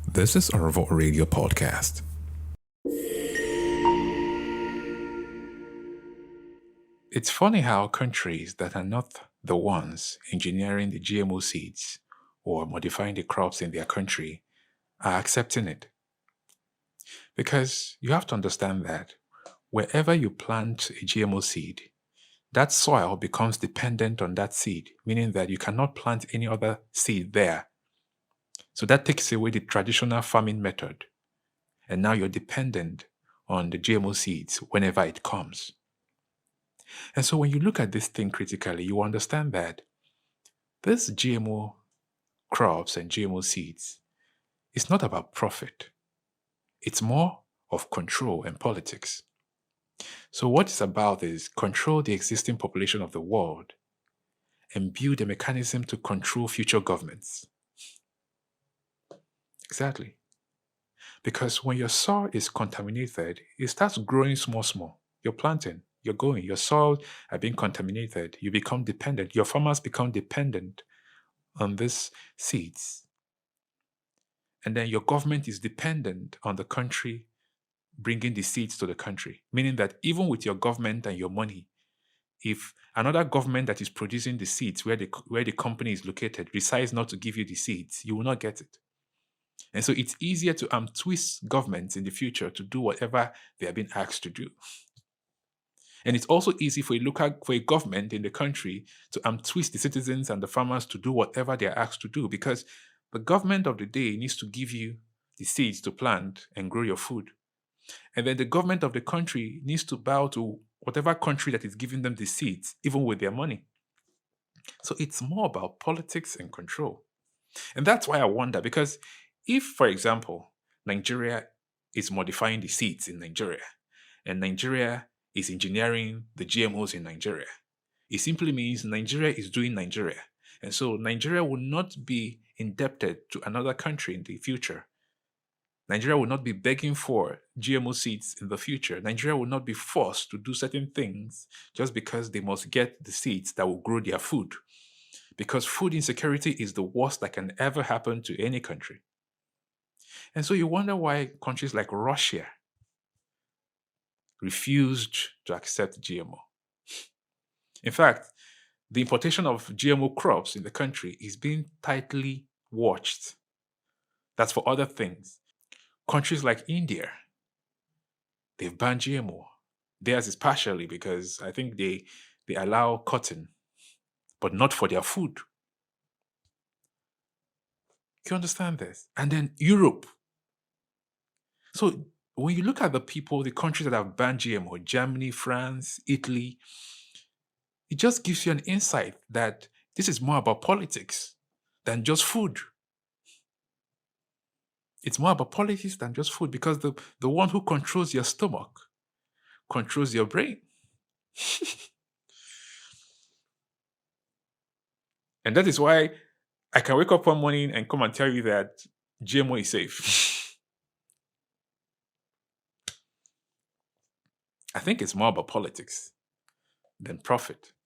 This is our Radio podcast. It's funny how countries that are not the ones engineering the GMO seeds or modifying the crops in their country are accepting it. Because you have to understand that wherever you plant a GMO seed, that soil becomes dependent on that seed, meaning that you cannot plant any other seed there. So that takes away the traditional farming method. And now you're dependent on the GMO seeds whenever it comes. And so when you look at this thing critically, you understand that this GMO crops and GMO seeds is not about profit. It's more of control and politics. So what it's about is control the existing population of the world and build a mechanism to control future governments. Exactly. Because when your soil is contaminated, it starts growing small. You're planting, you're going, your soil are being contaminated. You become dependent. Your farmers become dependent on these seeds. And then your government is dependent on the country bringing the seeds to the country, meaning that even with your government and your money, if another government that is producing the seeds where the company is located decides not to give you the seeds, you will not get it. And so it's easier to twist governments in the future to do whatever they are being asked to do. And it's also easy for a government in the country to twist the citizens and the farmers to do whatever they are asked to do, because the government of the day needs to give you the seeds to plant and grow your food. And then the government of the country needs to bow to whatever country that is giving them the seeds, even with their money. So it's more about politics and control. And that's why I wonder, because if, for example, Nigeria is modifying the seeds in Nigeria, and Nigeria is engineering the GMOs in Nigeria, it simply means Nigeria is doing Nigeria. And so Nigeria will not be indebted to another country in the future. Nigeria will not be begging for GMO seeds in the future. Nigeria will not be forced to do certain things just because they must get the seeds that will grow their food. Because food insecurity is the worst that can ever happen to any country. And so you wonder why countries like Russia refused to accept GMO. In fact, the importation of GMO crops in the country is being tightly watched. That's for other things. Countries like India, they've banned GMO. Theirs is partially because I think they allow cotton, but not for their food. You understand this? And then Europe. So when you look at the people, the countries that have banned GMO, Germany, France, Italy, it just gives you an insight that this is more about politics than just food. It's more about politics than just food, because the one who controls your stomach controls your brain. And that is why I can wake up one morning and come and tell you that GMO is safe. I think it's more about politics than profit.